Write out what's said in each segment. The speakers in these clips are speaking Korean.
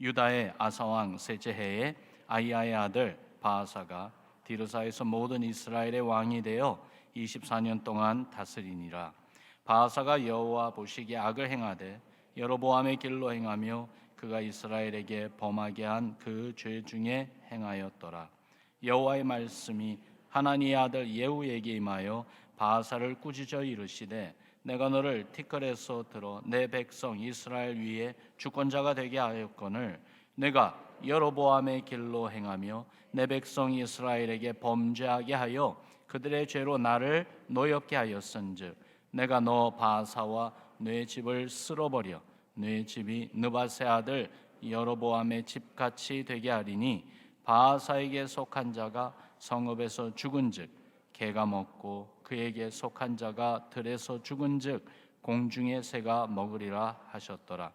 유다의 아사왕 셋째 해에 아히야의 아들 바아사가 디르사에서 모든 이스라엘의 왕이 되어 24년 동안 다스리니라. 바아사가 여호와 보시기에 악을 행하되 여로보암의 길로 행하며 그가 이스라엘에게 범하게 한 그 죄 중에 행하였더라. 여호와의 말씀이 하나니의 아들 예후에게 임하여 바아사를 꾸짖어 이르시되 내가 너를 티끌에서 들어 내 백성 이스라엘 위에 주권자가 되게 하였거늘 내가 여로보암의 길로 행하며 내 백성 이스라엘에게 범죄하게 하여 그들의 죄로 나를 노엽게 하였은즉 내가 너 바아사와 네 집을 쓸어버려 네 집이 느밧의 아들 여로보암의 집같이 되게 하리니 바아사에게 속한 자가 성읍에서 죽은즉 개가 먹고 그에게 속한 자가 들에서 죽은즉 공중의 새가 먹으리라 하셨더라.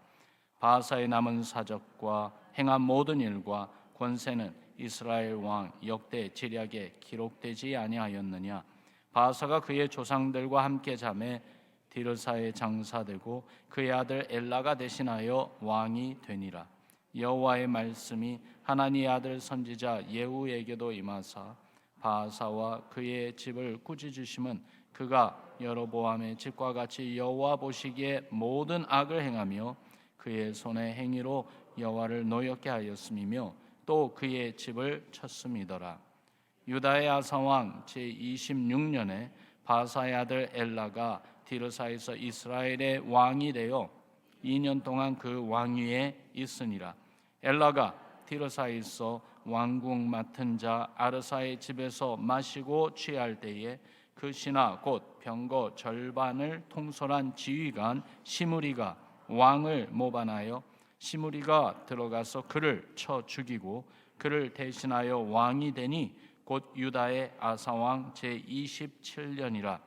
바아사의 남은 사적과 행한 모든 일과 권세는 이스라엘 왕 역대 지략에 기록되지 아니하였느냐. 바아사가 그의 조상들과 함께 잠에 디르사에 장사되고 그의 아들 엘라가 대신하여 왕이 되니라. 여호와의 말씀이 하나니의 아들 선지자 예후에게도 임하사 바아사와 그의 집을 꾸짖으심은 그가 여로보암의 집과 같이 여호와 보시기에 모든 악을 행하며 그의 손의 행위로 여호와를 노엽게 하였음이며 또 그의 집을 쳤음이더라. 유다의 아사왕 제26년에 바아사의 아들 엘라가 디르사에서 이스라엘의 왕이 되어 2년 동안 그 왕위에 있으니라. 엘라가 디르사에서 왕궁 맡은 자 아르사의 집에서 마시고 취할 때에 그 신하 곧 병거 절반을 통솔한 지휘관 시므리가 왕을 모반하여 시므리가 들어가서 그를 쳐 죽이고 그를 대신하여 왕이 되니 곧 유다의 아사왕 제27년이라.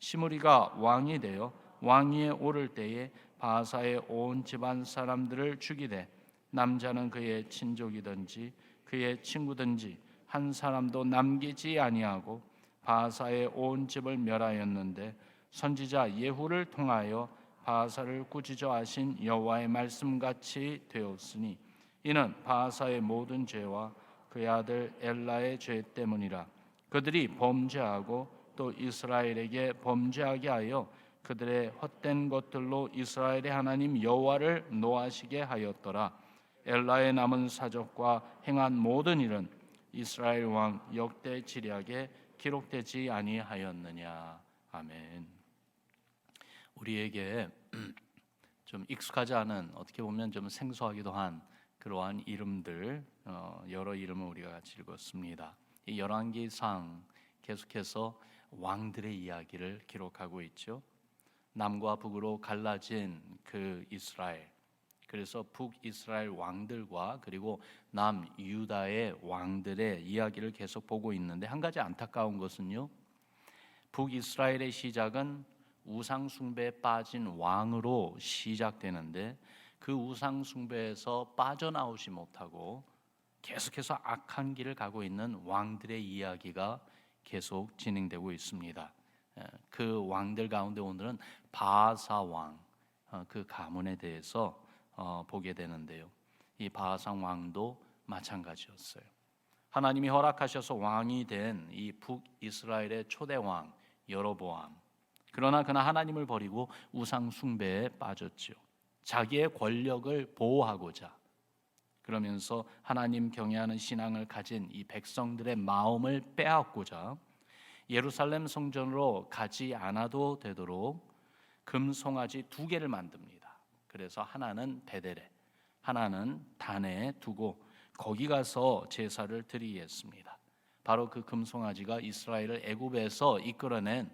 시므리가 왕이 되어 왕위에 오를 때에 바아사의 온 집안 사람들을 죽이되 남자는 그의 친족이든지 그의 친구든지 한 사람도 남기지 아니하고 바아사의 온 집을 멸하였는데 선지자 예후를 통하여 바아사를 꾸짖어 하신 여호와의 말씀같이 되었으니 이는 바아사의 모든 죄와 그의 아들 엘라의 죄 때문이라. 그들이 범죄하고 또 이스라엘에게 범죄하게 하여 그들의 헛된 것들로 이스라엘의 하나님 여호와를 노하시게 하였더라. 엘라의 남은 사적과 행한 모든 일은 이스라엘 왕 역대 지략에 기록되지 아니하였느냐. 아멘. 우리에게 좀 익숙하지 않은, 어떻게 보면 좀 생소하기도 한 그러한 이름들, 여러 이름을 우리가 같이 읽었습니다. 이 열왕기상 계속해서 왕들의 이야기를 기록하고 있죠. 남과 북으로 갈라진 그 이스라엘, 그래서 북이스라엘 왕들과 그리고 남유다의 왕들의 이야기를 계속 보고 있는데 한 가지 안타까운 것은요, 북이스라엘의 시작은 우상 숭배에 빠진 왕으로 시작되는데 그 우상 숭배에서 빠져나오지 못하고 계속해서 악한 길을 가고 있는 왕들의 이야기가 계속 진행되고 있습니다. 그 왕들 가운데 오늘은 바아사 왕, 그 가문에 대해서 보게 되는데요. 이 바아사 왕도 마찬가지였어요. 하나님이 허락하셔서 왕이 된 이 북이스라엘의 초대 왕 여로보암, 그러나 그는 하나님을 버리고 우상 숭배에 빠졌죠. 자기의 권력을 보호하고자, 그러면서 하나님 경외하는 신앙을 가진 이 백성들의 마음을 빼앗고자 예루살렘 성전으로 가지 않아도 되도록 금송아지 2개를 만듭니다. 그래서 하나는 베델에, 하나는 단에 두고 거기 가서 제사를 드리게 했습니다. 바로 그 금송아지가 이스라엘을 애굽에서 이끌어낸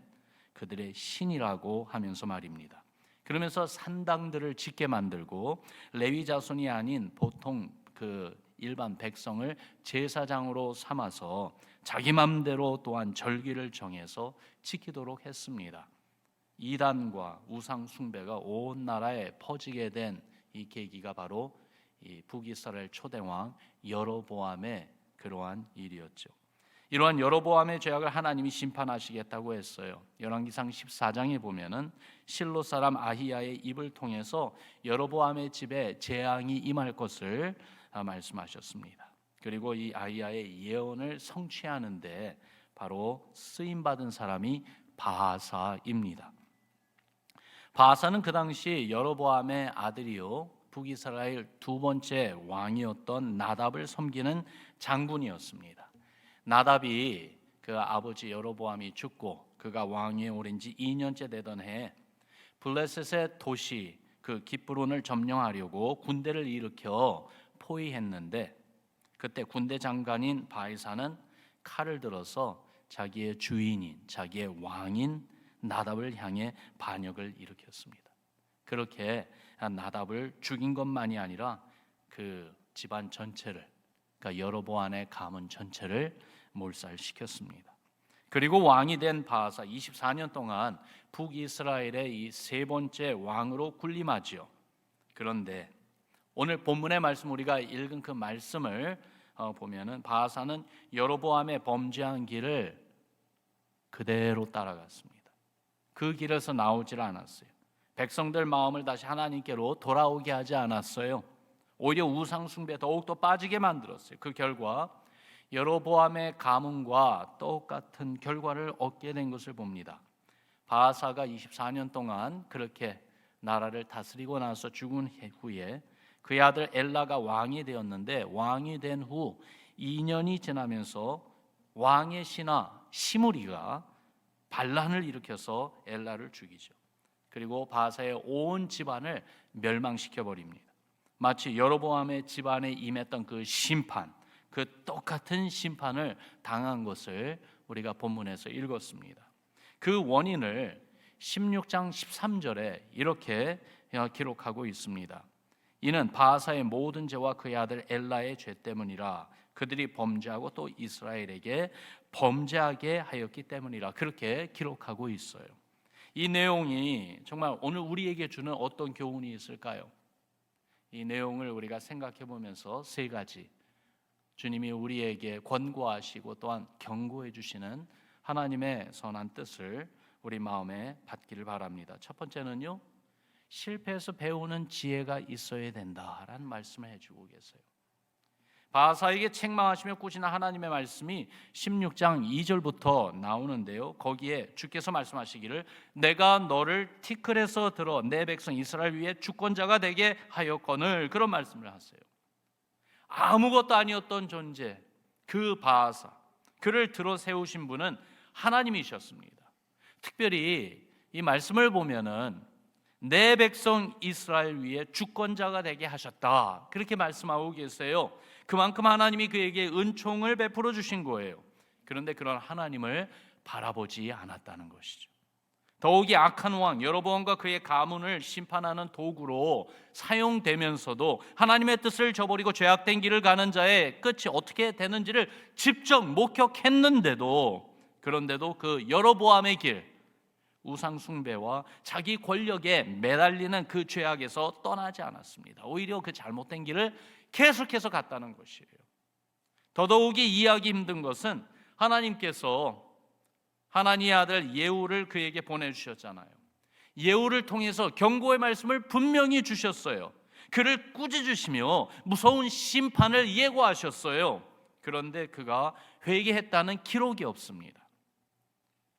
그들의 신이라고 하면서 말입니다. 그러면서 산당들을 짓게 만들고 레위 자손이 아닌 보통 그 일반 백성을 제사장으로 삼아서 자기 맘대로 또한 절기를 정해서 지키도록 했습니다. 이단과 우상 숭배가 온 나라에 퍼지게 된 이 계기가 바로 이 북이스라엘 초대왕 여로보암의 그러한 일이었죠. 이러한 여로보암의 죄악을 하나님이 심판하시겠다고 했어요. 열왕기상 14장에 보면은 실로 사람 아히야의 입을 통해서 여로보암의 집에 재앙이 임할 것을 말씀하셨습니다. 그리고 이 아히야의 예언을 성취하는데 바로 쓰임 받은 사람이 바하사입니다. 바하사는 그 당시 여로보암의 아들이요 북이스라엘 두 번째 왕이었던 나답을 섬기는 장군이었습니다. 나답이 그 아버지 여로보암이 죽고 그가 왕위에 오른 지 2년째 되던 해에 블레셋의 도시 그 기브론을 점령하려고 군대를 일으켜 포위했는데, 그때 군대 장관인 바이사는 칼을 들어서 자기의 주인인, 자기의 왕인 나답을 향해 반역을 일으켰습니다. 그렇게 나답을 죽인 것만이 아니라 그 집안 전체를, 그러니까 여로보암의 가문 전체를 몰살시켰습니다. 그리고 왕이 된 바하사 24년 동안 북이스라엘의 이 세 번째 왕으로 군림하지요. 그런데 오늘 본문의 말씀, 우리가 읽은 그 말씀을 보면은 바하사는 여로보암의 범죄한 길을 그대로 따라갔습니다. 그 길에서 나오질 않았어요. 백성들 마음을 다시 하나님께로 돌아오게 하지 않았어요. 오히려 우상 숭배에 더욱더 빠지게 만들었어요. 그 결과 여로보암의 가문과 똑같은 결과를 얻게 된 것을 봅니다. 바하사가 24년 동안 그렇게 나라를 다스리고 나서 죽은 후에 그의 아들 엘라가 왕이 되었는데, 왕이 된 후 2년이 지나면서 왕의 신하 시므리가 반란을 일으켜서 엘라를 죽이죠. 그리고 바하사의 온 집안을 멸망시켜 버립니다. 마치 여로보암의 집안에 임했던 그 심판, 그 똑같은 심판을 당한 것을 우리가 본문에서 읽었습니다. 그 원인을 16장 13절에 이렇게 기록하고 있습니다. 이는 바하사의 모든 죄와 그의 아들 엘라의 죄 때문이라. 그들이 범죄하고 또 이스라엘에게 범죄하게 하였기 때문이라. 그렇게 기록하고 있어요. 이 내용이 정말 오늘 우리에게 주는 어떤 교훈이 있을까요? 이 내용을 우리가 생각해 보면서 세 가지, 주님이 우리에게 권고하시고 또한 경고해 주시는 하나님의 선한 뜻을 우리 마음에 받기를 바랍니다. 첫 번째는요, 실패해서 배우는 지혜가 있어야 된다라는 말씀을 해주고 계세요. 바하사에게 책망하시며 꾸짖는 하나님의 말씀이 16장 2절부터 나오는데요, 거기에 주께서 말씀하시기를 내가 너를 티끌에서 들어 내 백성 이스라엘 위에 주권자가 되게 하였거늘, 그런 말씀을 하세요. 아무것도 아니었던 존재, 그 바하사, 그를 들어 세우신 분은 하나님이셨습니다. 특별히 이 말씀을 보면은 내 백성 이스라엘 위에 주권자가 되게 하셨다, 그렇게 말씀하고 계세요. 그만큼 하나님이 그에게 은총을 베풀어 주신 거예요. 그런데 그런 하나님을 바라보지 않았다는 것이죠. 더욱이 악한 왕 여로보암과 그의 가문을 심판하는 도구로 사용되면서도 하나님의 뜻을 저버리고 죄악된 길을 가는 자의 끝이 어떻게 되는지를 직접 목격했는데도, 그런데도 그 여로보암의 길, 우상 숭배와 자기 권력에 매달리는 그 죄악에서 떠나지 않았습니다. 오히려 그 잘못된 길을 계속해서 갔다는 것이에요. 더더욱이 이해하기 힘든 것은 하나님께서 하나님의 아들 예후를 그에게 보내주셨잖아요. 예후를 통해서 경고의 말씀을 분명히 주셨어요. 그를 꾸짖으시며 무서운 심판을 예고하셨어요. 그런데 그가 회개했다는 기록이 없습니다.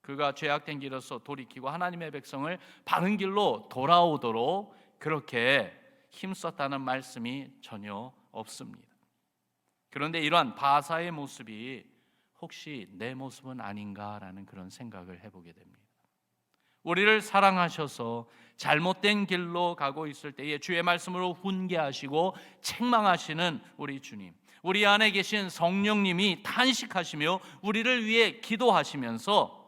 그가 죄악된 길에서 돌이키고 하나님의 백성을 바른 길로 돌아오도록 그렇게 힘썼다는 말씀이 전혀 없습니다. 그런데 이러한 바하사의 모습이 혹시 내 모습은 아닌가라는 그런 생각을 해보게 됩니다. 우리를 사랑하셔서 잘못된 길로 가고 있을 때에 주의 말씀으로 훈계하시고 책망하시는 우리 주님, 우리 안에 계신 성령님이 탄식하시며 우리를 위해 기도하시면서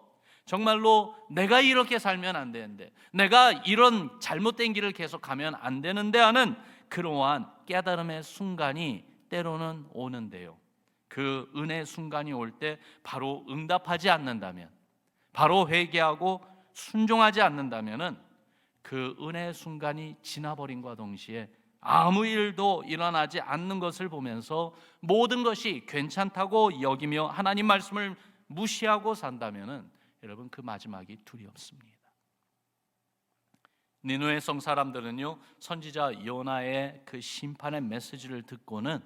정말로 내가 이렇게 살면 안 되는데, 내가 이런 잘못된 길을 계속 가면 안 되는데 하는 그러한 깨달음의 순간이 때로는 오는데요, 그 은혜의 순간이 올 때 바로 응답하지 않는다면, 바로 회개하고 순종하지 않는다면 그 은혜의 순간이 지나버림과 동시에 아무 일도 일어나지 않는 것을 보면서 모든 것이 괜찮다고 여기며 하나님 말씀을 무시하고 산다면은 여러분, 그 마지막이 두렵습니다. 니느웨 성 사람들은요, 선지자 요나의 그 심판의 메시지를 듣고는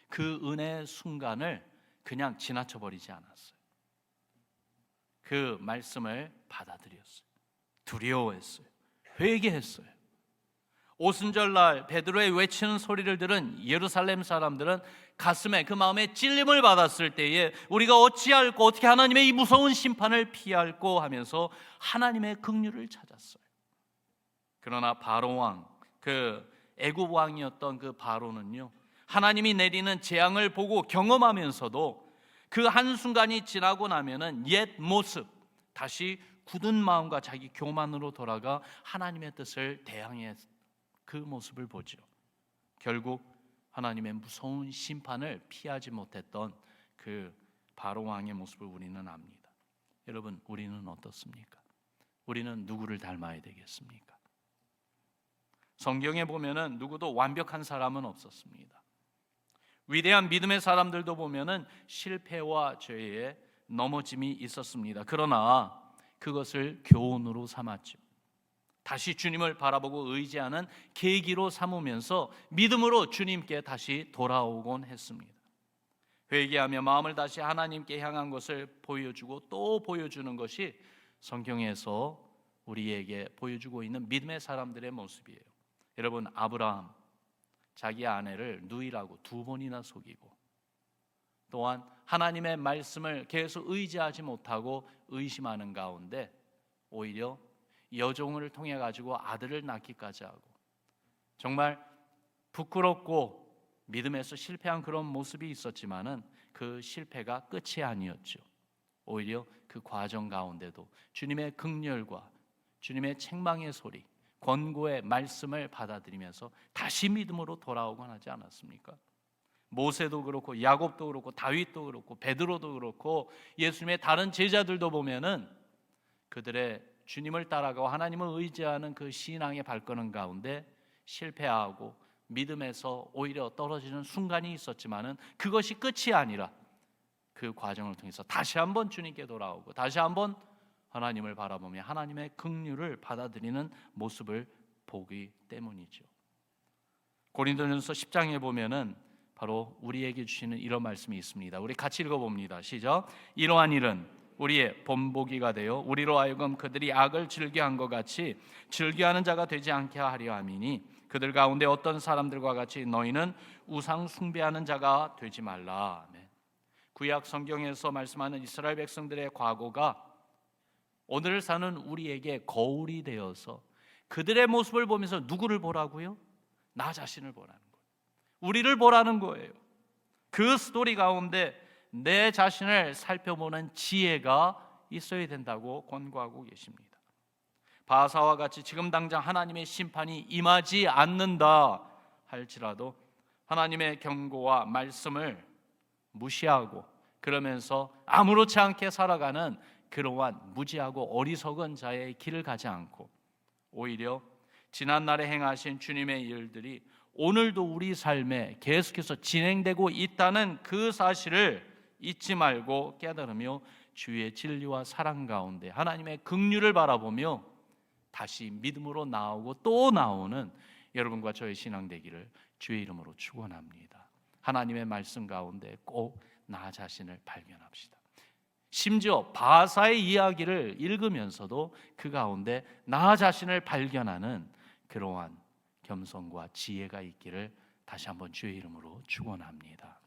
그 은혜의 순간을 그냥 지나쳐 버리지 않았어요. 그 말씀을 받아들였어요. 두려워했어요. 회개했어요. 오순절날 베드로의 외치는 소리를 들은 예루살렘 사람들은 가슴에, 그 마음에 찔림을 받았을 때에 우리가 어찌할꼬, 어떻게 하나님의 이 무서운 심판을 피할꼬 하면서 하나님의 긍휼을 찾았어요. 그러나 바로 왕, 그 애굽 왕이었던 그 바로는요, 하나님이 내리는 재앙을 보고 경험하면서도 그 한순간이 지나고 나면은 옛 모습, 다시 굳은 마음과 자기 교만으로 돌아가 하나님의 뜻을 대항해 그 모습을 보죠. 결국 하나님의 무서운 심판을 피하지 못했던 그 바로 왕의 모습을 우리는 압니다. 여러분, 우리는 어떻습니까? 우리는 누구를 닮아야 되겠습니까? 성경에 보면은 누구도 완벽한 사람은 없었습니다. 위대한 믿음의 사람들도 보면은 실패와 죄에 넘어짐이 있었습니다. 그러나 그것을 교훈으로 삼았죠. 다시 주님을 바라보고 의지하는 계기로 삼으면서 믿음으로 주님께 다시 돌아오곤 했습니다. 회개하며 마음을 다시 하나님께 향한 것을 보여주고 또 보여주는 것이 성경에서 우리에게 보여주고 있는 믿음의 사람들의 모습이에요. 여러분, 아브라함 자기 아내를 누이라고 2번이나 속이고, 또한 하나님의 말씀을 계속 의지하지 못하고 의심하는 가운데 오히려 여종을 통해 가지고 아들을 낳기까지 하고, 정말 부끄럽고 믿음에서 실패한 그런 모습이 있었지만은 그 실패가 끝이 아니었죠. 오히려 그 과정 가운데도 주님의 긍휼과 주님의 책망의 소리, 권고의 말씀을 받아들이면서 다시 믿음으로 돌아오곤 하지 않았습니까? 모세도 그렇고 야곱도 그렇고 다윗도 그렇고 베드로도 그렇고 예수님의 다른 제자들도 보면은 그들의 주님을 따라가고 하나님을 의지하는 그 신앙의 발걸음 가운데 실패하고 믿음에서 오히려 떨어지는 순간이 있었지만은 그것이 끝이 아니라 그 과정을 통해서 다시 한번 주님께 돌아오고 다시 한번 하나님을 바라보며 하나님의 긍휼을 받아들이는 모습을 보기 때문이죠. 고린도전서 10장에 보면은 바로 우리에게 주시는 이런 말씀이 있습니다. 우리 같이 읽어봅니다. 시작. 이러한 일은 우리의 본보기가 되어 우리로 하여금 그들이 악을 즐겨한 것 같이 즐겨하는 자가 되지 않게 하려 함이니 그들 가운데 어떤 사람들과 같이 너희는 우상 숭배하는 자가 되지 말라. 아멘. 구약 성경에서 말씀하는 이스라엘 백성들의 과거가 오늘 사는 우리에게 거울이 되어서 그들의 모습을 보면서 누구를 보라고요? 나 자신을 보라는 거예요. 우리를 보라는 거예요. 그 스토리 가운데 내 자신을 살펴보는 지혜가 있어야 된다고 권고하고 계십니다. 바사와 같이 지금 당장 하나님의 심판이 임하지 않는다 할지라도 하나님의 경고와 말씀을 무시하고 그러면서 아무렇지 않게 살아가는 그러한 무지하고 어리석은 자의 길을 가지 않고 오히려 지난날에 행하신 주님의 일들이 오늘도 우리 삶에 계속해서 진행되고 있다는 그 사실을 잊지 말고 깨달으며 주의 진리와 사랑 가운데 하나님의 긍휼을 바라보며 다시 믿음으로 나오고 또 나오는 여러분과 저의 신앙 되기를 주의 이름으로 축원합니다. 하나님의 말씀 가운데 꼭 나 자신을 발견합시다. 심지어 바사의 이야기를 읽으면서도 그 가운데 나 자신을 발견하는 그러한 겸손과 지혜가 있기를 다시 한번 주의 이름으로 축원합니다.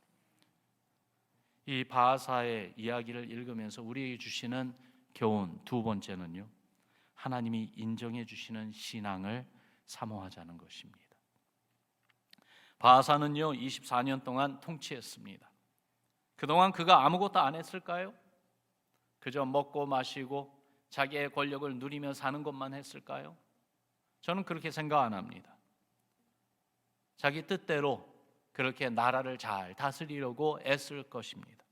이 바사의 이야기를 읽으면서 우리에게 주시는 교훈 두 번째는요, 하나님이 인정해 주시는 신앙을 사모하자는 것입니다. 바사는요 24년 동안 통치했습니다. 그동안 그가 아무것도 안 했을까요? 그저 먹고 마시고 자기의 권력을 누리며 사는 것만 했을까요? 저는 그렇게 생각 안 합니다. 자기 뜻대로 그렇게 나라를 잘 다스리려고 애쓸 것입니다.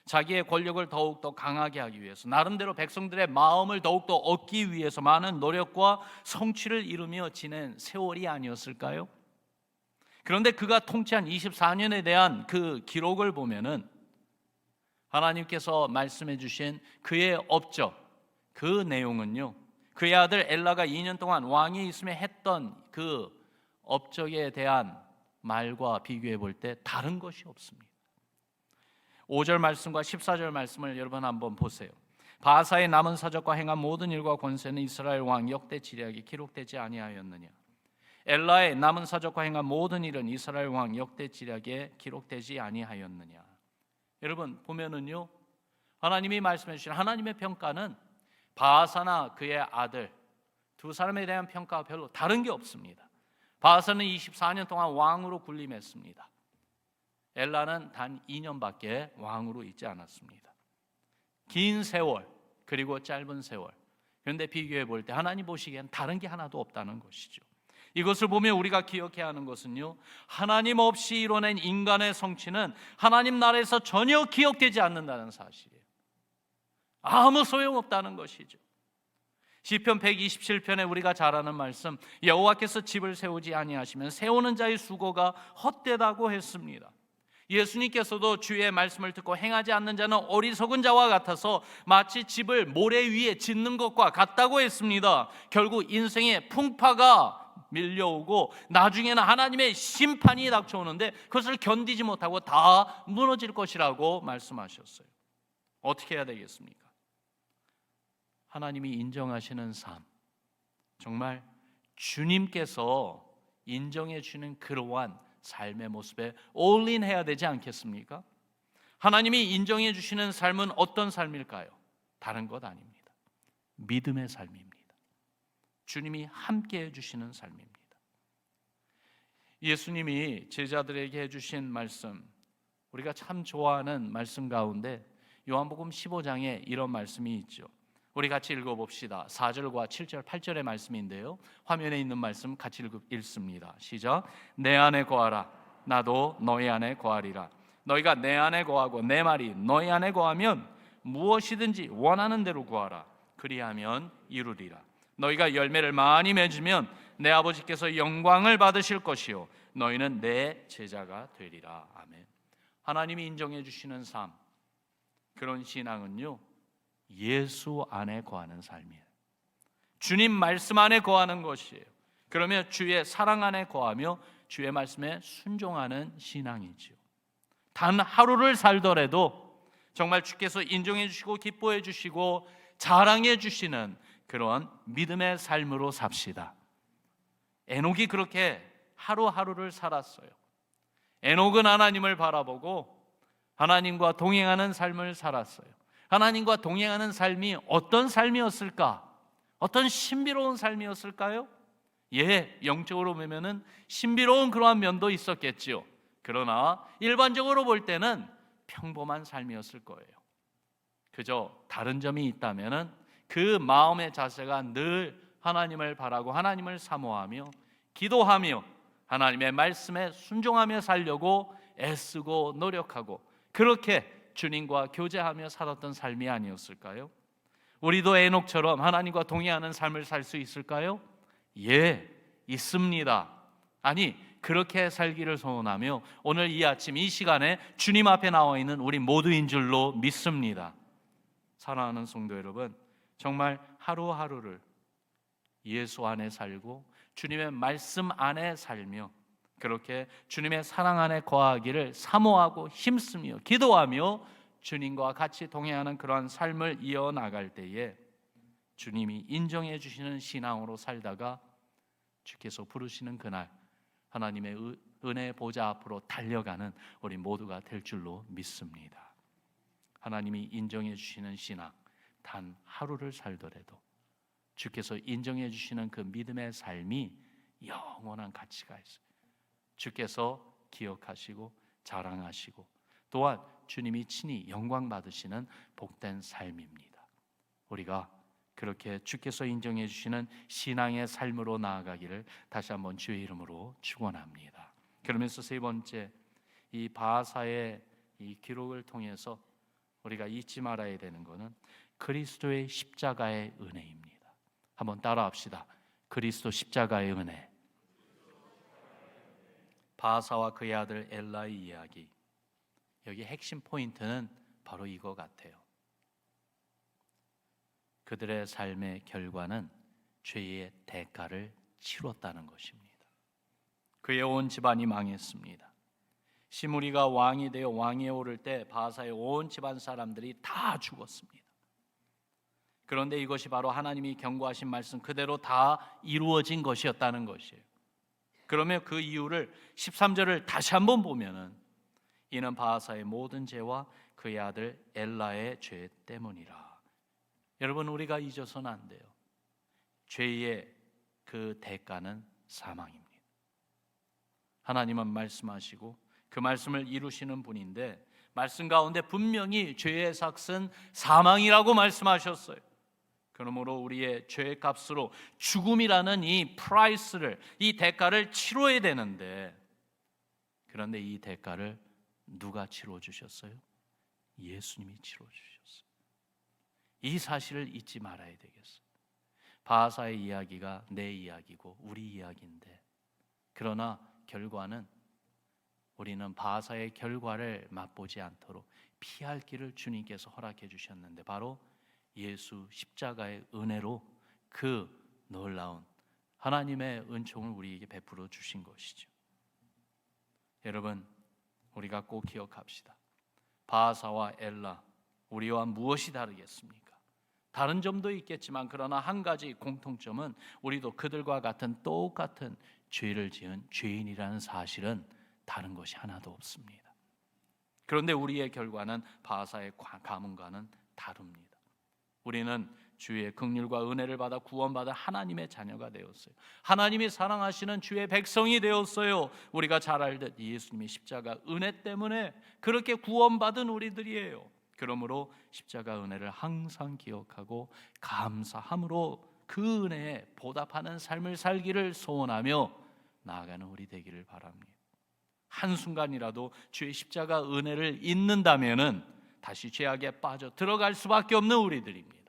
자기의 권력을 더욱더 강하게 하기 위해서 나름대로 백성들의 마음을 더욱더 얻기 위해서 많은 노력과 성취를 이루며 지낸 세월이 아니었을까요? 그런데 그가 통치한 24년에 대한 그 기록을 보면은 하나님께서 말씀해 주신 그의 업적, 그 내용은요, 그의 아들 엘라가 2년 동안 왕이 있으며 했던 그 업적에 대한 말과 비교해 볼 때 다른 것이 없습니다. 5절 말씀과 14절 말씀을 여러분 한번 보세요. 바하사의 남은 사적과 행한 모든 일과 권세는 이스라엘 왕 역대 지략에 기록되지 아니하였느냐. 엘라의 남은 사적과 행한 모든 일은 이스라엘 왕 역대 지략에 기록되지 아니하였느냐. 여러분 보면은요, 하나님이 말씀해 주신 하나님의 평가는 바하사나 그의 아들 두 사람에 대한 평가가 별로 다른 게 없습니다. 바하사는 24년 동안 왕으로 군림했습니다. 엘라는 단 2년밖에 왕으로 있지 않았습니다. 긴 세월 그리고 짧은 세월. 그런데 비교해 볼 때 하나님 보시기엔 다른 게 하나도 없다는 것이죠. 이것을 보면 우리가 기억해야 하는 것은요, 하나님 없이 이뤄낸 인간의 성취는 하나님 나라에서 전혀 기억되지 않는다는 사실이에요. 아무 소용없다는 것이죠. 시편 127편에 우리가 잘 아는 말씀, 여호와께서 집을 세우지 아니하시면 세우는 자의 수고가 헛되다고 했습니다. 예수님께서도 주의 말씀을 듣고 행하지 않는 자는 어리석은 자와 같아서 마치 집을 모래 위에 짓는 것과 같다고 했습니다. 결국 인생의 풍파가 밀려오고 나중에는 하나님의 심판이 닥쳐오는데 그것을 견디지 못하고 다 무너질 것이라고 말씀하셨어요. 어떻게 해야 되겠습니까? 하나님이 인정하시는 삶, 정말 주님께서 인정해 주는 그러한 삶의 모습에 올인해야 되지 않겠습니까? 하나님이 인정해 주시는 삶은 어떤 삶일까요? 다른 것 아닙니다. 믿음의 삶입니다. 주님이 함께 해주시는 삶입니다. 예수님이 제자들에게 해주신 말씀, 우리가 참 좋아하는 말씀 가운데 요한복음 15장에 이런 말씀이 있죠. 우리 같이 읽어봅시다. 4절과 7절, 8절의 말씀인데요, 화면에 있는 말씀 같이 읽습니다. 시작. 내 안에 거하라. 나도 너희 안에 거하리라. 너희가 내 안에 거하고 내 말이 너희 안에 거하면 무엇이든지 원하는 대로 구하라. 그리하면 이루리라. 너희가 열매를 많이 맺으면 내 아버지께서 영광을 받으실 것이요 너희는 내 제자가 되리라. 아멘. 하나님이 인정해 주시는 삶, 그런 신앙은요, 예수 안에 거하는 삶이에요. 주님 말씀 안에 거하는 것이에요. 그러면 주의 사랑 안에 거하며 주의 말씀에 순종하는 신앙이지요. 단 하루를 살더라도 정말 주께서 인정해 주시고 기뻐해 주시고 자랑해 주시는 그런 믿음의 삶으로 삽시다. 에녹이 그렇게 하루하루를 살았어요. 에녹은 하나님을 바라보고 하나님과 동행하는 삶을 살았어요. 하나님과 동행하는 삶이 어떤 삶이었을까? 어떤 신비로운 삶이었을까요? 예, 영적으로 보면은 신비로운 그러한 면도 있었겠지요. 그러나 일반적으로 볼 때는 평범한 삶이었을 거예요. 그저 다른 점이 있다면은 그 마음의 자세가 늘 하나님을 바라고 하나님을 사모하며 기도하며 하나님의 말씀에 순종하며 살려고 애쓰고 노력하고 그렇게 주님과 교제하며 살았던 삶이 아니었을까요? 우리도 에녹처럼 하나님과 동행하는 삶을 살 수 있을까요? 예, 있습니다. 아니, 그렇게 살기를 소원하며 오늘 이 아침 이 시간에 주님 앞에 나와 있는 우리 모두인 줄로 믿습니다. 사랑하는 성도 여러분, 정말 하루하루를 예수 안에 살고 주님의 말씀 안에 살며 그렇게 주님의 사랑 안에 거하기를 사모하고 힘쓰며 기도하며 주님과 같이 동행하는 그러한 삶을 이어나갈 때에 주님이 인정해 주시는 신앙으로 살다가 주께서 부르시는 그날 하나님의 은혜의 보좌 앞으로 달려가는 우리 모두가 될 줄로 믿습니다. 하나님이 인정해 주시는 신앙, 단 하루를 살더라도 주께서 인정해 주시는 그 믿음의 삶이 영원한 가치가 있어요. 주께서 기억하시고 자랑하시고 또한 주님이 친히 영광 받으시는 복된 삶입니다. 우리가 그렇게 주께서 인정해 주시는 신앙의 삶으로 나아가기를 다시 한번 주의 이름으로 축원합니다. 그러면서 세 번째, 이 바하사의 이 기록을 통해서 우리가 잊지 말아야 되는 것은 그리스도의 십자가의 은혜입니다. 한번 따라합시다. 그리스도 십자가의 은혜. 바하사와 그의 아들 엘라의 이야기, 여기 핵심 포인트는 바로 이거 같아요. 그들의 삶의 결과는 죄의 대가를 치렀다는 것입니다. 그의 온 집안이 망했습니다. 시므리가 왕이 되어 왕위에 오를 때 바하사의 온 집안 사람들이 다 죽었습니다. 그런데 이것이 바로 하나님이 경고하신 말씀 그대로 다 이루어진 것이었다는 것이에요. 그러면 그 이유를 13절을 다시 한번 보면은 이는 바하사의 모든 죄와 그의 아들 엘라의 죄 때문이라. 여러분, 우리가 잊어서는 안 돼요. 죄의 그 대가는 사망입니다. 하나님은 말씀하시고 그 말씀을 이루시는 분인데 말씀 가운데 분명히 죄의 삭은 사망이라고 말씀하셨어요. 그러므로 우리의 죄의 값으로 죽음이라는 이 프라이스를, 이 대가를 치러야 되는데, 그런데 이 대가를 누가 치러 주셨어요? 예수님이 치러 주셨어요. 이 사실을 잊지 말아야 되겠어요. 바하사의 이야기가 내 이야기고 우리 이야기인데, 그러나 결과는 우리는 바하사의 결과를 맛보지 않도록 피할 길을 주님께서 허락해 주셨는데, 바로 예수 십자가의 은혜로 그 놀라운 하나님의 은총을 우리에게 베풀어 주신 것이죠. 여러분, 우리가 꼭 기억합시다. 바하사와 엘라, 우리와 무엇이 다르겠습니까? 다른 점도 있겠지만 그러나 한 가지 공통점은 우리도 그들과 같은 똑같은 죄를 지은 죄인이라는 사실은 다른 것이 하나도 없습니다. 그런데 우리의 결과는 바하사의 가문과는 다릅니다. 우리는 주의 긍휼과 은혜를 받아 구원받아 하나님의 자녀가 되었어요. 하나님이 사랑하시는 주의 백성이 되었어요. 우리가 잘 알듯 예수님의 십자가 은혜 때문에 그렇게 구원받은 우리들이에요. 그러므로 십자가 은혜를 항상 기억하고 감사함으로 그 은혜에 보답하는 삶을 살기를 소원하며 나아가는 우리 되기를 바랍니다. 한순간이라도 주의 십자가 은혜를 잊는다면은 다시 죄악에 빠져 들어갈 수밖에 없는 우리들입니다.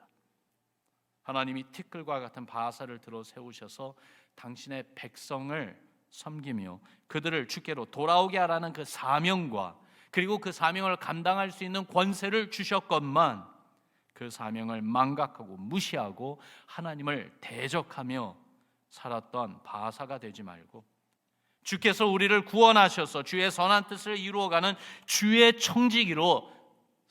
하나님이 티끌과 같은 바하사를 들어 세우셔서 당신의 백성을 섬기며 그들을 주께로 돌아오게 하라는 그 사명과, 그리고 그 사명을 감당할 수 있는 권세를 주셨건만 그 사명을 망각하고 무시하고 하나님을 대적하며 살았던 바하사가 되지 말고, 주께서 우리를 구원하셔서 주의 선한 뜻을 이루어가는 주의 청지기로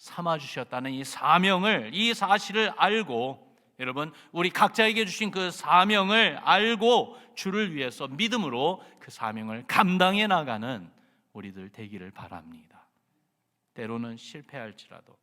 삼아주셨다는 이 사명을, 이 사실을 알고, 여러분, 우리 각자에게 주신 그 사명을 알고 주를 위해서 믿음으로 그 사명을 감당해 나가는 우리들 되기를 바랍니다. 때로는 실패할지라도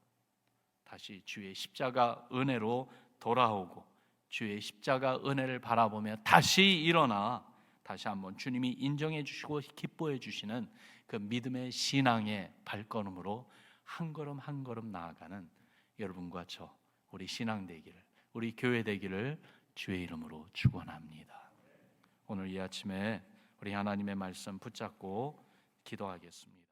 다시 주의 십자가 은혜로 돌아오고 주의 십자가 은혜를 바라보며 다시 일어나 다시 한번 주님이 인정해 주시고 기뻐해 주시는 그 믿음의 신앙의 발걸음으로 한 걸음 한 걸음 나아가는 여러분과 저, 우리 신앙 되기를, 우리 교회 되기를 주의 이름으로 축원합니다. 오늘 이 아침에 우리 하나님의 말씀 붙잡고 기도하겠습니다.